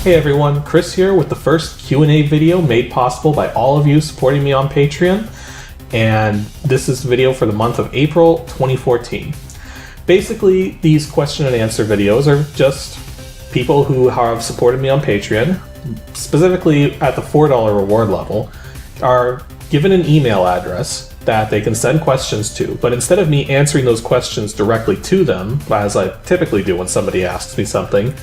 Hey everyone, Chris here with the first Q&A video made possible by all of you supporting me on Patreon, and this is the video for the month of April 2014. Basically, these question and answer videos are just people who have supported me on Patreon, specifically at the $4 reward level, are given an email address that they can send questions to, but instead of me answering those questions directly to them, as I typically do when somebody asks me something,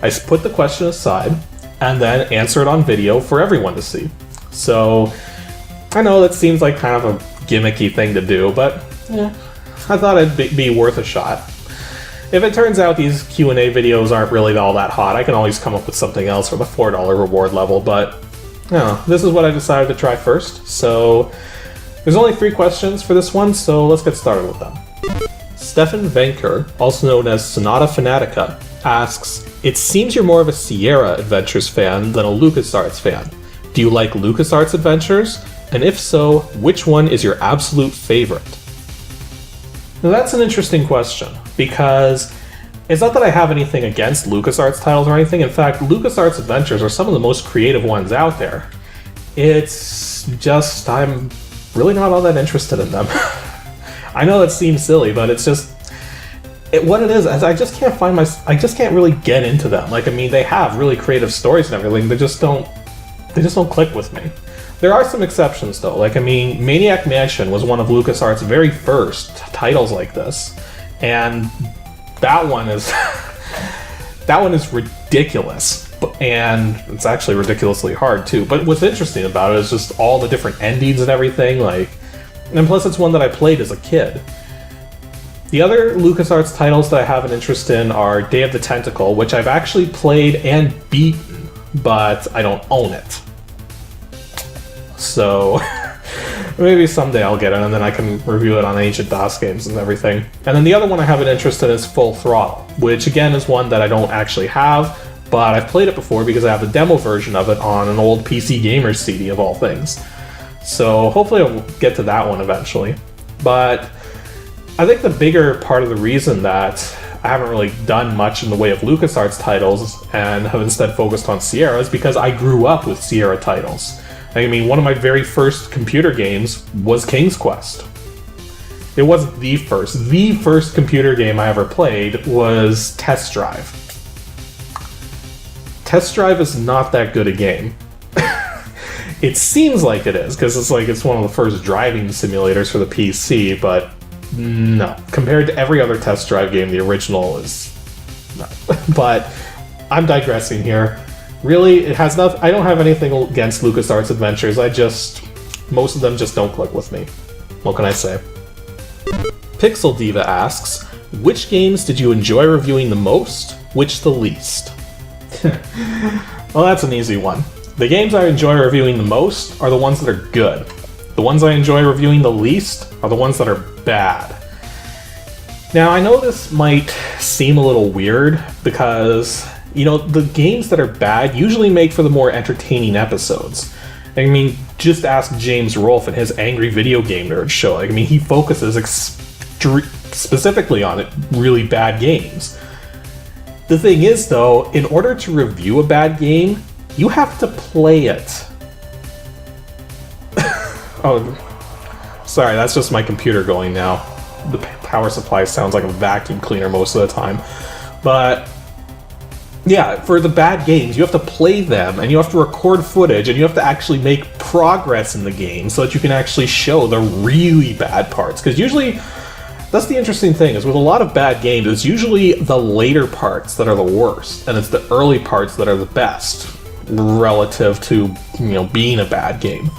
I put the question aside and then answer it on video for everyone to see. So, I know that seems like kind of a gimmicky thing to do, but I thought it'd be worth a shot. If it turns out these Q&A videos aren't really all that hot, I can always come up with something else for the $4 reward level, but this is what I decided to try first. So, there's only 3 questions for this one, so let's get started with them. Stefan Venker, also known as Sonata Fanatica, asks, "It seems you're more of a Sierra Adventures fan than a LucasArts fan. Do you like LucasArts adventures? And if so, which one is your absolute favorite?" Now that's an interesting question, because it's not that I have anything against LucasArts titles or anything. In fact, LucasArts adventures are some of the most creative ones out there. It's just, I'm really not all that interested in them. I know that seems silly, but it's just, what it is I just can't I just can't really get into them. Like, I mean, they have really creative stories and everything, they just don't click with me. There are some exceptions though, like, I mean, Maniac Mansion was one of LucasArts' very first titles like this, and that one is that one is ridiculous, and it's actually ridiculously hard too. But what's interesting about it is just all the different endings and everything, like, and plus it's one that I played as a kid. The other LucasArts titles that I have an interest in are Day of the Tentacle, which I've actually played and beaten, but I don't own it. So maybe someday I'll get it and then I can review it on Ancient DOS games and everything. And then the other one I have an interest in is Full Throttle, which again is one that I don't actually have, but I've played it before because I have the demo version of it on an old PC Gamer CD of all things. So hopefully I'll get to that one eventually. But I think the bigger part of the reason that I haven't really done much in the way of LucasArts titles and have instead focused on Sierra is because I grew up with Sierra titles. I mean, one of my very first computer games was King's Quest. It wasn't the first. The first computer game I ever played was Test Drive. Test Drive is not that good a game. It seems like it is, because it's one of the first driving simulators for the PC, but no. Compared to every other Test Drive game, the original is no. But I'm digressing here. Really, it has nothing. I don't have anything against LucasArts adventures. Most of them just don't click with me. What can I say? Pixel Diva asks, "Which games did you enjoy reviewing the most? Which the least?" Well, that's an easy one. The games I enjoy reviewing the most are the ones that are good. The ones I enjoy reviewing the least are the ones that are bad. Now, I know this might seem a little weird because, you know, the games that are bad usually make for the more entertaining episodes. I mean, just ask James Rolfe and his Angry Video Game Nerd show. Like, I mean, he focuses specifically on really bad games. The thing is, though, in order to review a bad game, you have to play it. Oh, sorry, that's just my computer going now. The power supply sounds like a vacuum cleaner most of the time. But yeah, for the bad games, you have to play them, and you have to record footage, and you have to actually make progress in the game so that you can actually show the really bad parts. Because usually, that's the interesting thing, is with a lot of bad games, it's usually the later parts that are the worst, and it's the early parts that are the best, relative to, you know, being a bad game.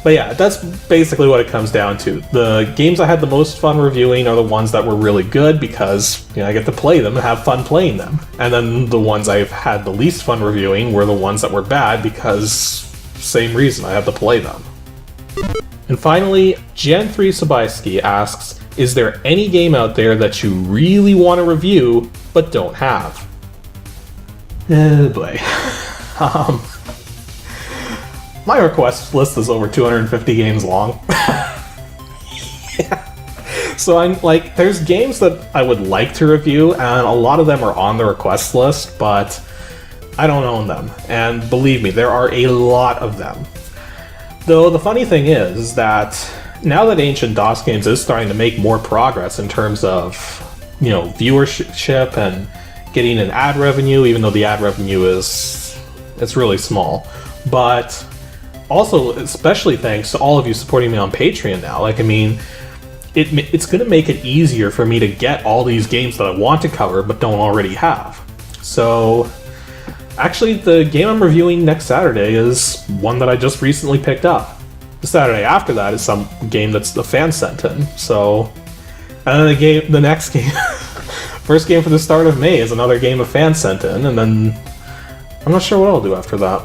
But yeah, that's basically what it comes down to. The games I had the most fun reviewing are the ones that were really good because, you know, I get to play them and have fun playing them. And then the ones I've had the least fun reviewing were the ones that were bad because, same reason, I had to play them. And finally, Jan3 Sobieski asks, "Is there any game out there that you really want to review but don't have?" Oh boy. My request list is over 250 games long. Yeah. So I'm like, there's games that I would like to review, and a lot of them are on the request list, but I don't own them, and believe me, there are a lot of them. Though the funny thing is that now that Ancient DOS Games is starting to make more progress in terms of, you know, viewership and getting an ad revenue, even though the ad revenue it's really small, but also especially thanks to all of you supporting me on Patreon now. Like, I mean, it's going to make it easier for me to get all these games that I want to cover but don't already have. So actually, the game I'm reviewing next Saturday is one that I just recently picked up. The Saturday after that is some game that's the fan sent in. So, and then the next game, first game for the start of May is another game a fan sent in, and then I'm not sure what I'll do after that.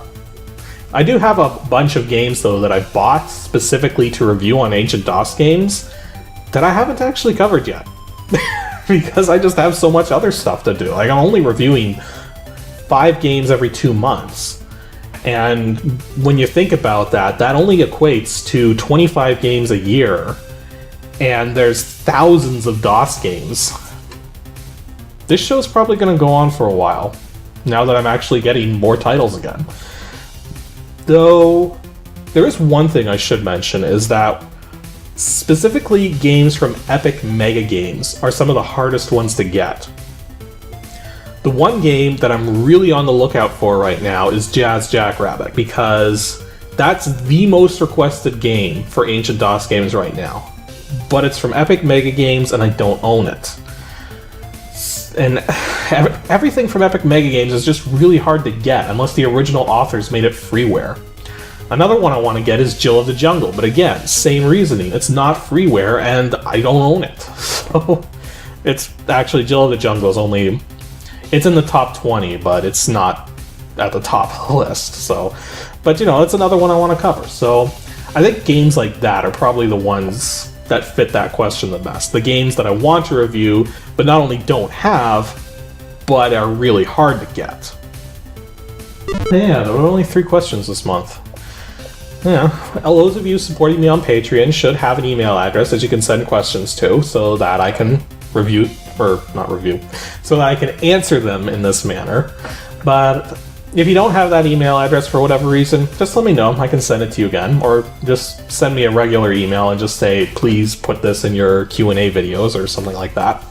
I do have a bunch of games though that I bought specifically to review on Ancient DOS Games that I haven't actually covered yet. Because I just have so much other stuff to do. Like, I'm only reviewing 5 games every 2 months. And when you think about that, that only equates to 25 games a year. And there's thousands of DOS games. This show's probably going to go on for a while, now that I'm actually getting more titles again. Though, there is one thing I should mention, is that specifically games from Epic Mega Games are some of the hardest ones to get. The one game that I'm really on the lookout for right now is Jazz Jackrabbit, because that's the most requested game for Ancient DOS Games right now. But it's from Epic Mega Games and I don't own it. And everything from Epic Mega Games is just really hard to get unless the original authors made it freeware. Another one I want to get is Jill of the Jungle, but again, same reasoning. It's not freeware and I don't own it. So it's actually, Jill of the Jungle is only, it's in the top 20, but it's not at the top of the list. So, but you know, it's another one I want to cover. So I think games like that are probably the ones that fit that question the best. The games that I want to review, but not only don't have, but are really hard to get. Yeah, there were only 3 questions this month. Yeah, those of you supporting me on Patreon should have an email address that you can send questions to, so that I can review, or not review, so that I can answer them in this manner. But if you don't have that email address for whatever reason, just let me know. I can send it to you again, or just send me a regular email and just say, please put this in your Q&A videos or something like that.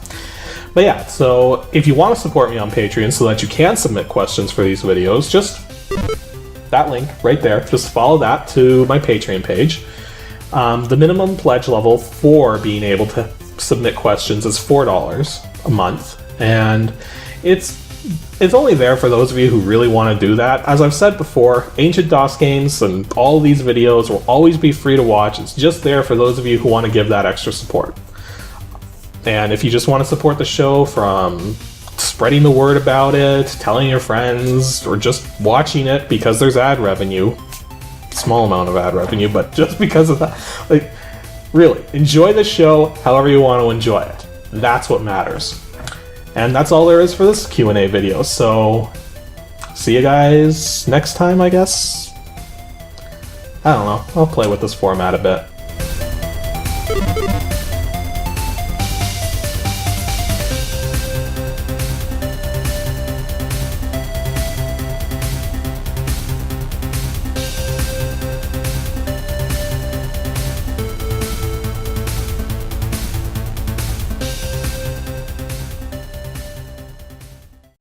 But yeah, so if you want to support me on Patreon so that you can submit questions for these videos, just that link right there, just follow that to my Patreon page. The minimum pledge level for being able to submit questions is $4 a month, and it's only there for those of you who really want to do that. As I've said before, Ancient DOS Games and all these videos will always be free to watch. It's just there for those of you who want to give that extra support. And if you just want to support the show from spreading the word about it, telling your friends, or just watching it because there's ad revenue, small amount of ad revenue, but just because of that, like, really, enjoy the show however you want to enjoy it. That's what matters. And that's all there is for this Q&A video, so see you guys next time, I guess? I don't know, I'll play with this format a bit.